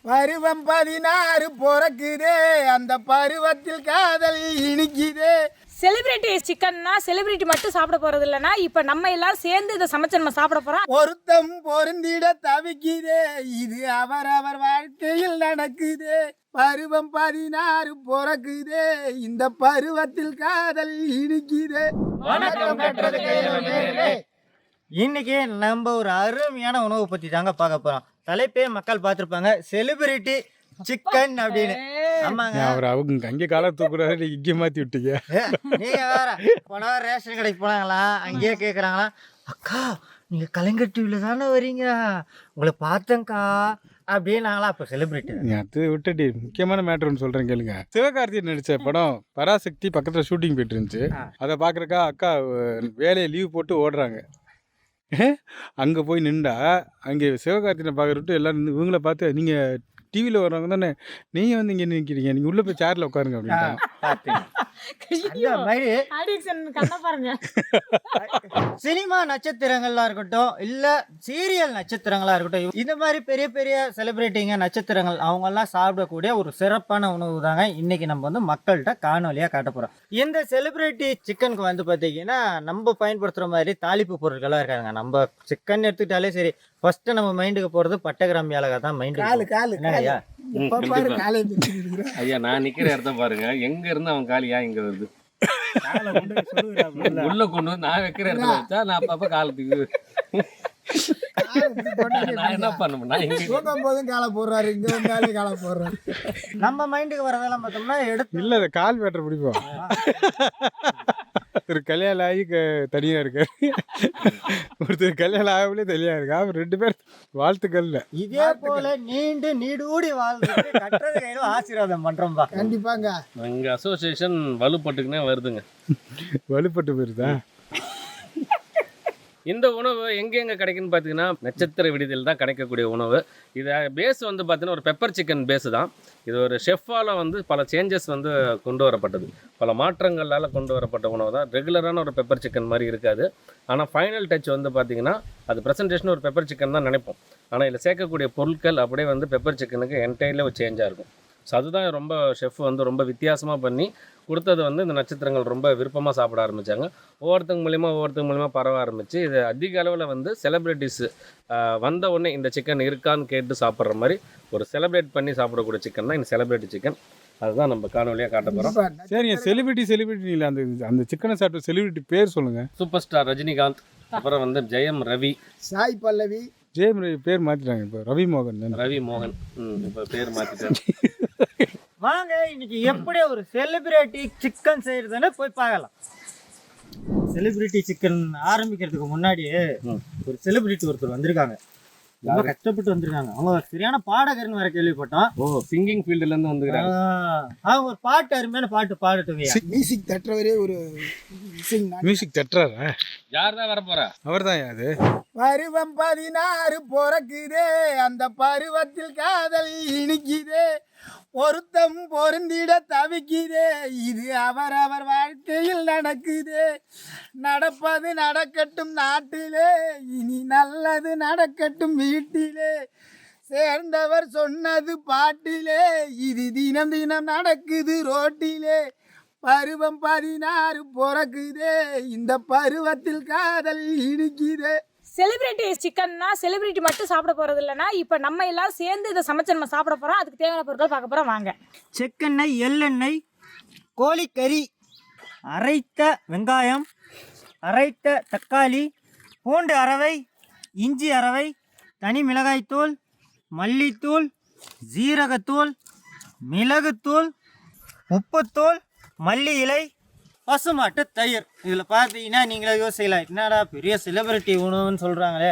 பருவம் 16 பிறக்குதே, அந்த பருவத்தில் காதல் இனிக்குதே. செலிபிரிட்டி சிக்கன்னா செலிபிரிட்டி மட்டும் சாப்பிட போறது இல்லைன்னா இப்ப நம்ம எல்லாரும் சேர்ந்து இதை சமைச்சு நம்ம சாப்பிட போறோம். பொருத்தம் பொருந்திட தவிக்குதே, இது அவரவர் வாழ்க்கையில் நடக்குதே. பருவம் 16 பிறக்குதே, இந்த பருவத்தில் காதல் இனிக்குதே. இன்னைக்கு நம்ம ஒரு அருமையான உணவு பத்தி தாங்க பார்க்க போறோம். தலைப்பே மக்கள் பார்த்துருப்பாங்க, செலிபிரிட்டி சிக்கன் அப்படின்னு. ஆமாங்க, அவங்க அங்கே காலை தூக்குறாரு, நீங்க இங்கே மாத்தி விட்டீங்க. நீங்க வேற போனா ரேஷன் கடைக்கு போனாங்களா, அங்கேயே கேட்குறாங்களா, அக்கா நீங்க கலைஞர் டிவில தானே வரீங்க, உங்களை பார்த்தேங்க்கா அப்படின்னாங்களா. அப்போ செலிபிரிட்டி. அது விட்டுட்டு முக்கியமான மேட்டர் ஒன்று சொல்றேன் கேளுங்க. சிவகார்த்திகேயன் நடிச்ச படம் பராசக்தி பக்கத்துல ஷூட்டிங் போயிட்டு இருந்துச்சு. அதை பாக்குறக்கா அக்கா வேலையை லீவ் போட்டு ஓடுறாங்க. அங்கே போய் நின்றா அங்கே சிவகார்த்திகேயனை பார்க்குறட்டு எல்லாரும் இவங்கள பார்த்து நீங்கள் டிவியில் வர்றவங்க தானே, நீங்கள் வந்து இங்கே நிற்கிறீங்க, நீங்கள் உள்ளே போய் சேரில் உட்காருங்க அப்படின்ட்டாங்க. சினிமா நட்சத்திரங்கள்லாம் இருக்கட்டும், இல்லை சீரியல் நட்சத்திரங்களாக இருக்கட்டும், இந்த மாதிரி பெரிய பெரிய செலிபிரிட்டிங்க நட்சத்திரங்கள் அவங்கெல்லாம் சாப்பிடக்கூடிய ஒரு சிறப்பான உணவு தாங்க இன்னைக்கு நம்ம வந்து மக்கள்கிட்ட காணொலியாக காட்ட போகிறோம். இந்த செலிபிரிட்டி சிக்கனுக்கு வந்து பார்த்தீங்கன்னா நம்ம பயன்படுத்துகிற மாதிரி தாளிப்பு பொருட்கள்லாம் இருக்காங்க. நம்ம சிக்கன் எடுத்துக்கிட்டாலே சரி, ஃபர்ஸ்ட் நம்ம மைண்டுக்கு போகிறது பட்டை கிராம்பு ஏலக்காய் தான் மைண்டுக்கு. ஐயா நான் நிக்கிற இடத்த பாருங்க, எங்க இருந்து அவன் காலியா இங்க வருது, உள்ள கொண்டு வந்து நான் வைக்கிற இடத்துல வச்சா நான் அப்பப்ப காலத்துக்கு நான் என்ன பண்ண போதும் காலை போடுறாரு, இங்க வந்தாலே காலை போடுறாரு. நம்ம மைண்டுக்கு வரதெல்லாம் பார்த்தோம்னா எடுத்து இல்லை அதை கால் பேட்டர் பிடிப்போம். ஒரு கல்யாணம் ஆகி தனியாக இருக்காரு, ஒருத்தர் கல்யாணம் ஆகவே தனியாக இருக்கு. அவர் 2 பேர் வாழ்த்துக்கள். இதே போல நீண்டு நீடூடி வாழ்றது கட்டுறது கையில ஆசீர்வாதம் பண்றோம்பா. கண்டிப்பாங்க. எங்க அசோசியேஷன் வலுப்பட்டுக்குன்னே வருதுங்க. வலுப்பட்டு போயிருதா? இந்த உணவு எங்கெங்க கிடைக்குன்னு பார்த்தீங்கன்னா நட்சத்திர விடுதியில் தான் கிடைக்கக்கூடிய உணவு. இதை பேஸ் வந்து பார்த்தீங்கன்னா ஒரு பெப்பர் சிக்கன் பேஸு தான். இது ஒரு ஷெஃப்பால் வந்து பல சேஞ்சஸ் வந்து கொண்டு வரப்பட்டது, பல மாற்றங்களால் கொண்டு வரப்பட்ட உணவு தான். ரெகுலரான ஒரு பெப்பர் சிக்கன் மாதிரி இருக்காது. ஆனால் ஃபைனல் டச் வந்து பார்த்திங்கன்னா அது ப்ரெசன்டேஷன் ஒரு பெப்பர் சிக்கன் தான் நினைப்போம். ஆனால் இதில் சேர்க்கக்கூடிய பொருட்கள் அப்படியே வந்து பெப்பர் சிக்கனுக்கு என்டையர்ல ஒரு சேஞ்சாக இருக்கும். ஸோ அதுதான் ரொம்ப ஷெஃப் வந்து ரொம்ப வித்தியாசமாக பண்ணி கொடுத்தது வந்து இந்த நட்சத்திரங்கள் ரொம்ப விருப்பமாக சாப்பிட ஆரம்பித்தாங்க. ஒவ்வொருத்தங்க மூலிமா பரவ ஆரம்பிச்சு இது அதிக அளவில் வந்து செலிப்ரிட்டிஸ் வந்த உடனே இந்த சிக்கன் இருக்கான்னு கேட்டு சாப்பிட்ற மாதிரி ஒரு செலிப்ரேட் பண்ணி சாப்பிடக்கூடிய சிக்கன் தான் இந்த செலிப்ரிட்டி சிக்கன். அதுதான் நம்ம காணொலியாக காட்ட போகிறோம். சரிங்க, செலிபிரிட்டி இல்லை, அந்த சிக்கனை சாப்பிட்ட செலிபிரிட்டி பேர் சொல்லுங்க. சூப்பர் ஸ்டார் ரஜினிகாந்த், அப்புறம் வந்து ஜெயம் ரவி, சாய் பல்லவி. ஜெயம் ரவி பேர் மாற்றிட்டாங்க, இப்போ ரவி மோகன் தானே. ரவி மோகன் இப்போ பேர் மாற்றிட்டாங்க. வாங்க இன்னைக்கு எப்படி ஒரு செலிபிரிட்டி சிக்கன் செய்யறதுன்னு போய் பார்க்கலாம். செலிபிரிட்டி சிக்கன் ஆரம்பிக்கிறதுக்கு முன்னாடி ஒரு செலிபிரிட்டி ஒருத்தர் வந்திருக்காங்க, ரொம்ப கஷ்டப்பட்டு வந்திருக்காங்க. அவங்க சரியான பாடகர்னு வேற கேள்விப்பட்டோம். சிங்கிங் ஃபீல்டுலேருந்து வந்துருக்காங்க. அவங்க ஒரு பாட்டு, அருமையான பாட்டு பாடட்டும். மியூசிக் தட்டுறவரே ஒரு மியூசிக் தட்டுறாரா? யார் தான் வர போறா? அவர் தான். அது பருவம் 16 பிறக்குதே, அந்த பருவத்தில் காதல் இனிக்குதே. பொருத்தம் பொருந்திட தவிக்குதே, இது அவரவர் வாழ்க்கையில் நடக்குதே. நடப்பது நடக்கட்டும் நாட்டிலே, இனி நல்லது நடக்கட்டும் வீட்டிலே. சேர்ந்தவர் சொன்னது பாட்டிலே, இது தினம் தினம் நடக்குது ரோட்டிலே. பருவம் 16 பிறக்குதே, இந்த பருவத்தில் காதல் இனிக்குதே. செலிபிரிட்டி சிக்கன்னா செலிபிரிட்டி மட்டும் சாப்பிட போறது இல்லைன்னா இப்ப நம்ம எல்லாரும் சேர்ந்து இதை சமைச்சு நம்ம சாப்பிட போறோம். அதுக்கு தேவையான பொருட்கள் பார்க்க போறோம், வாங்க. செக்கெண்ணெய், எள்ளெண்ணெய், கோழிக்கறி, அரைத்த வெங்காயம், அரைத்த தக்காளி, பூண்டு அரவை, இஞ்சி அரவை, தனி மிளகாய்த்தூள், மல்லித்தூள், ஜீரகத்தூள், மிளகுத்தூள், உப்புத்தூள், மல்லி இலை, பசுமாட்டு தயிர். இதில் பார்த்தீங்கன்னா நீங்களே யோசிக்கலாம், என்னடா பெரிய செலிபிரிட்டி உணவுன்னு சொல்றாங்களே,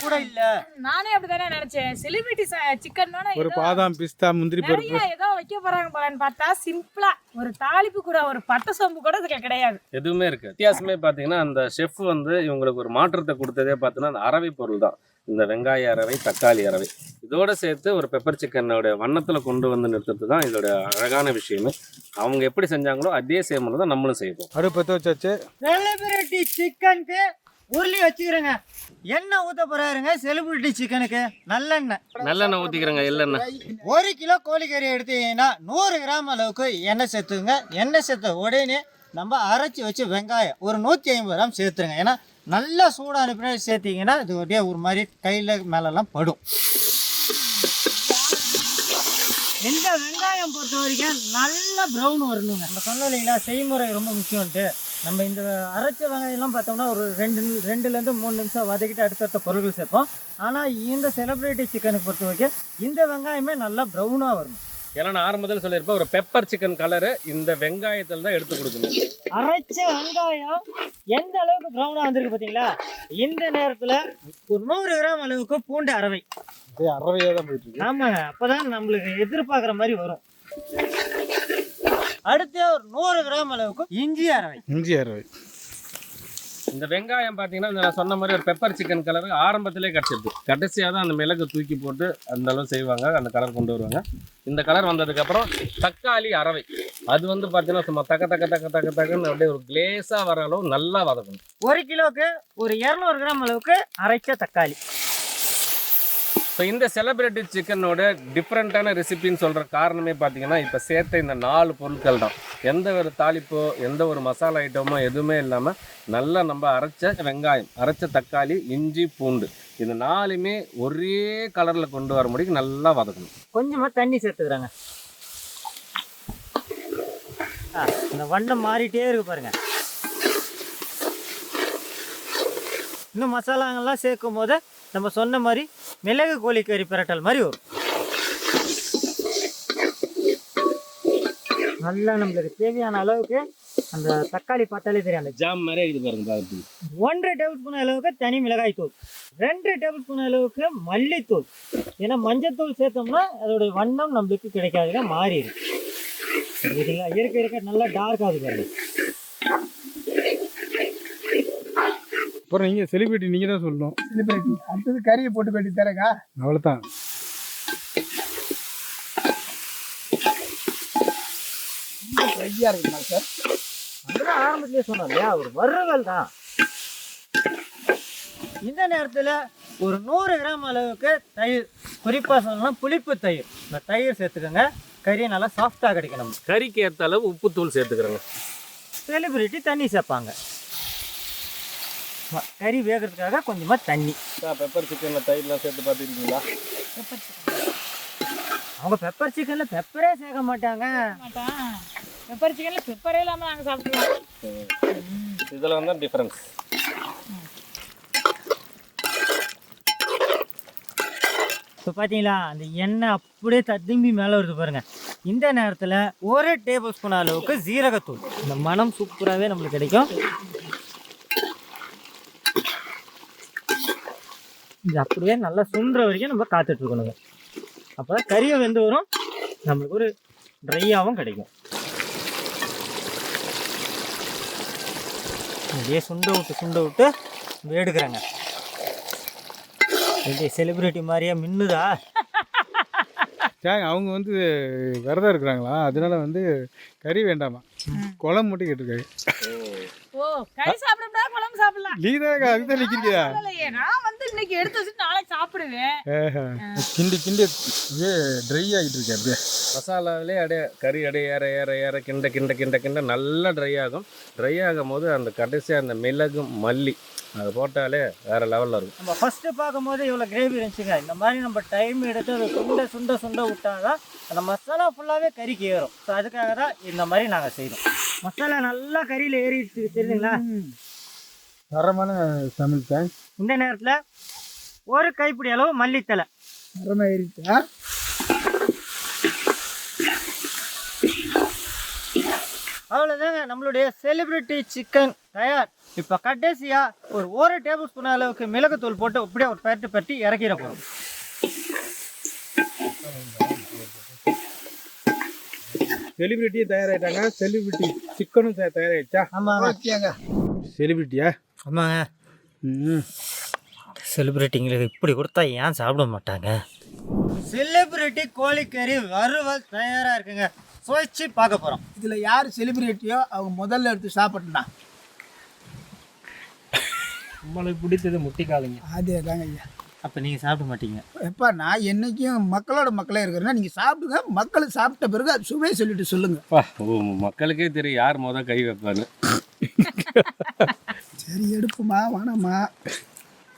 கூட இல்ல. நானே அப்படிதானே நினைச்சேன். செலிபிரிட்டி சிக்கன் ஒரு பாதாம், பிஸ்தா, முந்திரி பருப்பு ஏதோ வைக்க போறாங்க போலன்னு பார்த்தா சிம்பிளா ஒரு தாளிப்பு கூட, ஒரு பட்டை சோம்பு கூட இதுல கிடையாது, எதுவுமே இருக்கு. வித்தியாசமே பார்த்தீங்கன்னா அந்த ஷெஃப் வந்து இவங்களுக்கு ஒரு மாற்றத்தை கொடுத்ததே பார்த்தீங்கன்னா அந்த அரவை பொருள் தான். இந்த வெங்காய அரவை, தக்காளி அரவை, இதோட சேர்த்து ஒரு பெப்பர் சிக்கனோட வண்ணத்தில் கொண்டு வந்து நிறுத்துறது தான் இதோட அழகான விஷயமே. அவங்க எப்படி செஞ்சாங்களோ அதே சேமில் தான் நம்மளும் செய்வோம். அடுப்பத்தை வச்சாச்சு. செலிபிரிட்டி சிக்கனுக்கு உருளி வச்சுக்கிறேங்க. எண்ணெய் ஊற்ற போறாருங்க செலிபிரிட்டி சிக்கனுக்கு. நல்லெண்ணெய் ஊற்றிக்கிறேங்க. இல்லைண்ணெய் 1 கிலோ கோழிக்கறி எடுத்தீங்கன்னா 100 கிராம் அளவுக்கு எண்ணெய் சேர்த்துங்க. எண்ணெய் சேர்த்த உடனே நம்ம அரைச்சி வச்சு வெங்காயம் ஒரு 150 கிராம் சேர்த்துருங்க. ஏன்னா நல்லா சூடான பின்னாடி சேர்த்திங்கன்னா இது அப்படியே ஒரு மாதிரி கையில் மேலெல்லாம் படும். இந்த வெங்காயம் பொறுத்த வரைக்கும் நல்லா ப்ரௌன் வரணுங்க. நம்ம சொன்னோம் இல்லைங்களா செய்முறை ரொம்ப முக்கியம்ட்டு. நம்ம இந்த அரைச்ச வெங்காயம்லாம் பார்த்தோம்னா ஒரு 2லேருந்து 3 நிமிஷம் வதக்கிட்டு அடுத்தடுத்த பொருட்கள் சேர்ப்போம். ஆனால் இந்த செலிப்ரிட்டி சிக்கனுக்கு பொறுத்த வரைக்கும் இந்த வெங்காயமே நல்லா ப்ரௌனாக வரணும். ஏன்னா நான் ஆரம்பத்தில் சொல்லியிருப்பேன், ஒரு பெப்பர் சிக்கன் கலரு இந்த வெங்காயத்தில் தான் எடுத்து கொடுக்கணும். அரைச்ச வெங்காயம் எந்த அளவுக்கு ப்ரௌனாக வந்திருக்கு பார்த்தீங்களா? இந்த நேரத்தில் ஒரு 100 கிராம் அளவுக்கு பூண்டு அரவை. அறவையாக தான் போயிட்டு இருக்கு. ஆமாங்க, அப்போதான் நம்மளுக்கு எதிர்பார்க்குற மாதிரி வரும். அடுத்து ஒரு 100 கிராம் அளவுக்கு இஞ்சி அரவை. இந்த வெங்காயம் பார்த்தீங்கன்னா நான் சொன்ன மாதிரி ஒரு பெப்பர் சிக்கன் கலர் ஆரம்பத்திலே கிடச்சிருக்கு. கடைசியாக தான் அந்த மிளகு தூக்கி போட்டு அந்த அளவு செய்வாங்க, அந்த கலர் கொண்டு வருவாங்க. இந்த கலர் வந்ததுக்கப்புறம் தக்காளி அரவை, அது வந்து பார்த்தீங்கன்னா சும்மா தக்கன்னு அப்படியே ஒரு கிளேஸாக வர அளவு நல்லா வதக்கணும். 1 கிலோவுக்கு ஒரு 200 கிராம் அளவுக்கு அரைச்ச தக்காளி. ஸோ இந்த செலிப்ரிட்டி சிக்கனோட டிஃப்ரெண்ட்டான ரெசிபின்னு சொல்கிற காரணமே பார்த்தீங்கன்னா இப்போ சேர்த்த இந்த 4 பொருட்கள் தான். எந்த ஒரு தாளிப்போ எந்த ஒரு மசாலா ஐட்டமோ எதுவுமே இல்லாமல் நல்லா நம்ம அரைச்ச வெங்காயம், அரைச்ச தக்காளி, இஞ்சி, பூண்டு இந்த 4மே ஒரே கலரில் கொண்டு வர முடியும் நல்லா வதக்கணும். கொஞ்சமாக தண்ணி சேர்த்துக்கிறாங்க. இந்த வண்டம் மாறிட்டே இருக்கு பாருங்க. இன்னும் மசாலாங்கள்லாம் சேர்க்கும் போது நம்ம சொன்ன மாதிரி மிளகு கோழிக்கறி பிரட்டல் மாதிரி வரும். நல்லா நம்மளுக்கு தேவையான அளவுக்கு அந்த தக்காளி பார்த்தாலே தெரியும், அந்த ஜாம் மாதிரி இது பாருங்க. 1.5 டேபிள் ஸ்பூன் அளவுக்கு தனி மிளகாய் தூள், 2 டேபிள் ஸ்பூன் அளவுக்கு மல்லித்தூள். ஏன்னா மஞ்சத்தூள் சேர்த்தோம்னா அதோடைய வண்ணம் நம்மளுக்கு கிடைக்காதுங்க, மாறிடும். இருக்க நல்லா டார்க் ஆகுது பாருங்க. அப்புறம் நீங்கள் செலிபிரிட்டி நீங்கள் தான் சொல்லணும். செலிபிரிட்டி அடுத்தது கறியை போட்டு கட்டி தரேங்க. அவ்வளோதான். ரெடியாக இருக்குமா சார்? அதுதான் ஆரம்பத்திலே சொன்னோம் இல்லையா, ஒரு வறுவல் தான். இந்த நேரத்தில் ஒரு 100 கிராம் அளவுக்கு தயிர், குறிப்பாக சொல்லணும்னா புளிப்பு தயிர். இந்த தயிர் சேர்த்துக்கோங்க, கறி நல்லா சாஃப்டாக கிடைக்கணும். கறிக்கு ஏற்ற அளவு உப்புத்தூள் சேர்த்துக்கிறேங்க. செலிபிரிட்டி தண்ணி சேர்ப்பாங்க, கறி வேகிறதுக்காக கொஞ்சமாக தண்ணி. பெப்பர் சிக்கனில் தயிர்லாம் சேர்த்து பார்த்துருக்கீங்களா? அவங்க பெப்பர் சிக்கனில் பெப்பரே சேர்க்க மாட்டாங்க. பெப்பர் சிக்கனில் பெப்பரே இல்லாமல் நாங்கள் சாப்பிடுவோம். இதில் வந்து டிஃப்ரென்ஸ். இப்போ பார்த்தீங்களா அந்த எண்ணெய் அப்படியே ததும்பி மேலே வருது பாருங்கள். இந்த நேரத்தில் 1 டேபிள் ஸ்பூன் அளவுக்கு ஜீரகத்தூள். இந்த மனம் சூப்பராகவே நம்மளுக்கு கிடைக்கும். இது அப்படியே நல்லா சுண்டுற வரைக்கும் நம்ம காத்துட்ருக்கணுங்க. அப்போ தான் கறியை வெந்து வரும், நம்மளுக்கு ஒரு ட்ரையாகவும் கிடைக்கும். அப்படியே சுண்ட விட்டு எடுக்கிறாங்க. எப்படி செலிப்ரிட்டி மாதிரியா மின்னுதா? அவங்க வந்து விரதம் இருக்கிறாங்களா, அதனால வந்து கறி வேண்டாமா, குழம்பு மட்டும் கேட்டிருக்காங்க. ஓ, கறி சாப்பிடக்கூடாது, குழம்பு சாப்பிடலாம். நீதாங்க அதுதான் நிற்கிறீங்க. நான் வந்து இன்னைக்கு எடுத்து வச்சுட்டு நாளைக்கு சாப்பிடுவேன். கிண்டி ட்ரை ஆகிட்டு இருக்கேன். அப்படியே மசாலாவிலே அப்படியே கறி அப்படியே ஏற கிண்ட நல்லா ட்ரை ஆகும். ட்ரை ஆகும் போது அந்த கடைசியாக அந்த மிளகு மல்லி அதை போட்டாலே வேறு லெவலில் இருக்கும். நம்ம ஃபஸ்ட்டு பார்க்கும்போது இவ்வளோ கிரேவி இருந்துச்சுங்க. இந்த மாதிரி நம்ம டைம் எடுத்து அதை சுண்ட விட்டால் தான் அந்த மசாலா ஃபுல்லாகவே கறிக்கு ஏறும். ஸோ அதுக்காக தான் இந்த மாதிரி நாங்கள் செய்கிறோம். மசாலா நல்லா கறியில் ஏறிடுச்சு தெரியுதுங்களா? தரமான சமையல் தான். இந்த நேரத்தில் ஒரு கைப்பிடி அளவு மல்லித்தலை தரமாக ஏறிட்டா. அவ்வளோதாங்க, நம்மளுடைய செலிப்ரிட்டி சிக்கன் தயார். இப்போ கடைசியாக ஒரு 1 டேபிள் ஸ்பூன் அளவுக்கு மிளகுத்தூள் போட்டு அப்படியே ஒரு பரட்டி இறக்கிற போகிறோம். செலிபிரிட்டியும் தயாராகிட்டாங்க, செலிபிரிட்டி சிக்கனும் தயாராகிடுச்சா? ஆமாங்க. செலிபிரிட்டியா? ஆமாங்க. செலிபிரிட்டிங்களுக்கு இப்படி கொடுத்தா ஏன் சாப்பிட மாட்டாங்க? செலிபிரிட்டி கோழிக்கறி வறுவல் தயாராக இருக்குங்க. சுவைச்சு பார்க்க போகிறோம். இதில் யார் செலிபிரிட்டியோ அவங்க முதல்ல எடுத்து சாப்பிட்டுனா நம்மளுக்கு பிடித்தது முட்டிக்காலுங்க. அதே தாங்க ஐயா. அப்போ நீங்கள் சாப்பிட மாட்டீங்க? எப்பா நான் என்னைக்கும் மக்களோட மக்களே இருக்கிறேன்னா நீங்கள் சாப்பிடுங்க, மக்கள் சாப்பிட்ட பிறகு அது சுவையை சொல்லிட்டு சொல்லுங்க. மக்களுக்கே தெரியும் யார் மொதல் கை வைப்பான்னு. சரி எடுப்புமா வேணாமா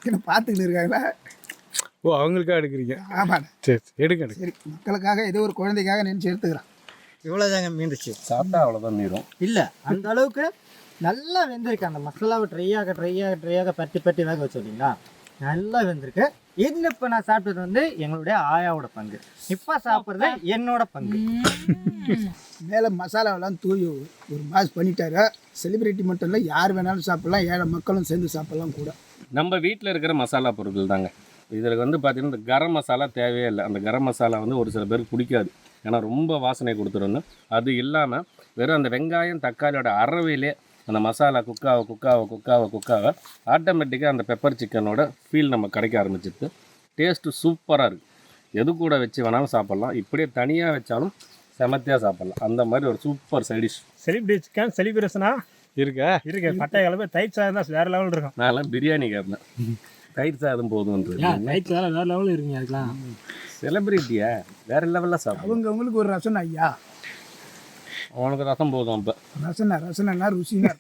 என்ன பார்த்துக்கிட்டு இருக்காங்களா? ஓ அவங்களுக்காக எடுக்கிறீங்க? ஆமாண்ணே. சரி எடுங்க. சரி மக்களுக்காக ஏதோ ஒரு குழந்தைக்காக நினச்சி எடுத்துக்கிறேன். இவ்வளோதாங்க மீந்துச்சு. சாப்பிட்டா அவ்வளோதான் மீறும். இல்லை அந்த அளவுக்கு நல்லா வெந்திருக்கு. அந்த மசாலாவை ட்ரையாக பட்டி வேக வச்சுருந்தீங்களா, நல்லா வெந்திருக்கு. இது இப்போ நான் சாப்பிட்டது வந்து எங்களுடைய ஆயாவோட பங்கு, இப்போ சாப்பிட்றது என்னோட பங்கு. மேலே மசாலாவெல்லாம் தூவி ஒரு மாஸ் பண்ணிட்டாரு. செலிபிரிட்டி மட்டும் இல்லை, யார் வேணாலும் சாப்பிட்லாம், ஏழை மக்களும் சேர்ந்து சாப்பிட்லாம் கூட. நம்ம வீட்டில் இருக்கிற மசாலா பொருட்கள் தாங்க. இதில் வந்து பார்த்திங்கன்னா இந்த கரம் மசாலா தேவையே இல்லை. அந்த கரம் மசாலா வந்து ஒரு சில பேருக்கு பிடிக்காது, ஏன்னா ரொம்ப வாசனை கொடுத்துருன்னு. அது இல்லாமல் வெறும் அந்த வெங்காயம் தக்காளியோட அரவையிலே அந்த மசாலா குக்காவை ஆட்டோமேட்டிக்காக அந்த பெப்பர் சிக்கனோட ஃபீல் நம்ம கிடைக்க ஆரம்பிச்சிட்டு டேஸ்ட்டு சூப்பராக இருக்குது. எது கூட வச்சு வேணாலும் சாப்பிட்லாம், இப்படியே தனியாக வச்சாலும் செமத்தியாக சாப்பிட்லாம். அந்த மாதிரி ஒரு சூப்பர் சைடிஷ். செலிப்ரேட் சிக்கன் செலிப்ரேஷனா இருக்கா? இருக்கு. பட்டை கிளம்பி தயிர் சாதம் தான் வேறு லெவலில் இருக்கும். நான்லாம் பிரியாணி கேட்பேன், தயிர் சாதம் போதுன்றது. தயிர் சாதம் வேறு லெவலில் இருக்குங்க. அதுக்கெலாம் செலிப்ரிட்டியா வேறு லெவலில் சாப்பிடும். உங்களுக்கு ஒரு ரசம் ஐயா, அவனுக்கு ரசம் போதும். இப்போ ரசனா ருசினா.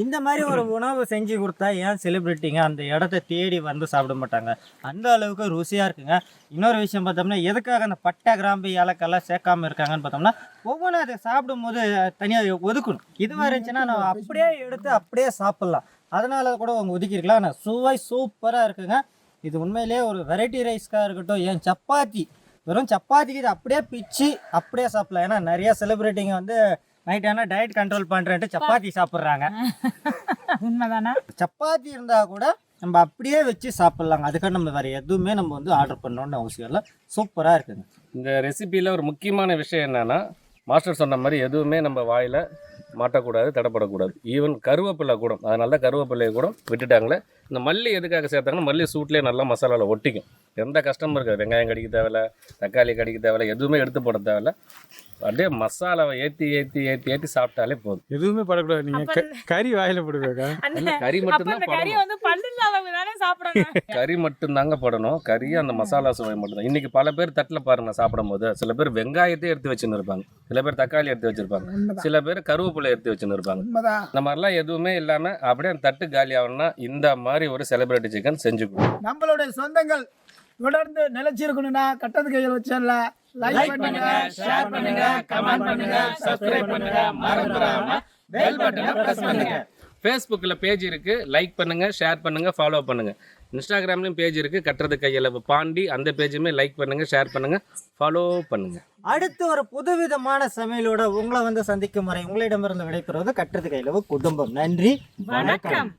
இந்த மாதிரி ஒரு உணவு செஞ்சு கொடுத்தா ஏன் செலிப்ரிட்டிங்க அந்த இடத்த தேடி வந்து சாப்பிட மாட்டாங்க? அந்த அளவுக்கு ருசியாக இருக்குங்க. இன்னொரு விஷயம் பார்த்தோம்னா, எதுக்காக அந்த பட்டை கிராம்பு ஏலக்கெல்லாம் சேர்க்காமல் இருக்காங்கன்னு பார்த்தோம்னா, ஒவ்வொன்றும் அதை சாப்பிடும்போது தனியாக ஒதுக்கணும். இதுவாக இருந்துச்சுன்னா நம்ம அப்படியே எடுத்து அப்படியே சாப்பிட்லாம், அதனால கூட அவங்க ஒதுக்கிருக்கலாம். ஆனால் சுவை சூப்பராக இருக்குங்க. இது உண்மையிலேயே ஒரு வெரைட்டி ரைஸ்க்காக இருக்கட்டும், ஏன் சப்பாத்தி, வெறும் சப்பாத்திக்கு இது அப்படியே பிச்சு அப்படியே சாப்பிடலாம். ஏன்னா நிறைய செலிப்ரிட்டிங்க வந்து நைட் ஆனால் டயட் கண்ட்ரோல் பண்ணுறேன்ட்டு சப்பாத்தி சாப்பிட்றாங்க. உண்மைதானா? சப்பாத்தி இருந்தால் கூட நம்ம அப்படியே வச்சு சாப்பிட்லாங்க. அதுக்காக நம்ம வேறு எதுவுமே நம்ம வந்து ஆர்டர் பண்ணணுன்னு அவசியம் இல்லை. சூப்பராக இருக்குங்க. இந்த ரெசிப்பியில் ஒரு முக்கியமான விஷயம் என்னென்னா, மாஸ்டர் சொன்ன மாதிரி எதுவுமே நம்ம வாயில் மாட்டக்கூடாது, தடப்படக்கூடாது. ஈவன் கருவேப்பிலை கூட, அதனால தான் கருவேப்பிலையை கூட விட்டுட்டாங்களே. இந்த மல்லி எதுக்காக சேர்த்தாங்கன்னா, மல்லி சூட்லேயே நல்லா மசாலாவில் ஒட்டிக்கும். எந்த கஷ்டமும் இருக்காது. வெங்காயம் கடிக்க தேவையில்ல, தக்காளி கடிக்க தேவையில்ல, எதுவுமே எடுத்து போட தேவையில்ல. அப்படியே மசாலாவை ஏற்றி சாப்பிட்டாலே போதும். எதுவுமே படக்கூடாது. நீங்கள் கறி வாயில போடுவேக்கா? கறி மட்டும்தான் கறி மட்டும்தாங்க படணும். கறி அந்த மசாலா சுவை மட்டும்தான். இன்னைக்கு பல பேர் தட்டில் பாருங்க சாப்பிடும் போது, சில பேர் வெங்காயத்தை எடுத்து வச்சுன்னு இருப்பாங்க, சில பேர் தக்காளி எடுத்து வச்சிருப்பாங்க, சில பேர் கருவேப்பிலை எடுத்து வச்சுன்னு இருப்பாங்க. இந்த மாதிரிலாம் எதுவுமே இல்லாமல் அப்படியே அந்த தட்டு காலி ஆகணும்னா இந்த மாதிரி ஒரு செலிபிரிட்டி சிக்கன் செஞ்சுக்கணும். நம்மளுடைய சொந்தங்கள் தொடர்ந்து நிலைச்சிருக்கணும்னா கட்டது கையில் வச்சிடல. லைக் பண்ணுங்க, ஷேர் பண்ணுங்க, கமெண்ட் பண்ணுங்க, சப்ஸ்கிரைப் பண்ணுங்க, மறந்துடாம பெல் பட்டனை பிரஸ் பண்ணுங்க. ஃபேஸ்புக்கில் பேஜ் இருக்குது, லைக் பண்ணுங்கள், ஷேர் பண்ணுங்கள், ஃபாலோ பண்ணுங்கள். இன்ஸ்டாகிராம்லேயும் பேஜ் இருக்குது, கட்டுறது கையளவு பாண்டி, அந்த பேஜுமே லைக் பண்ணுங்கள், ஷேர் பண்ணுங்கள், ஃபாலோ பண்ணுங்கள். அடுத்து ஒரு புதுவிதமான சமையலோட உங்களை வந்து சந்திக்கும் வரை உங்களிடமிருந்து விடைபெறுவது கட்டுறது கையிலவு குடும்பம். நன்றி, வணக்கம்.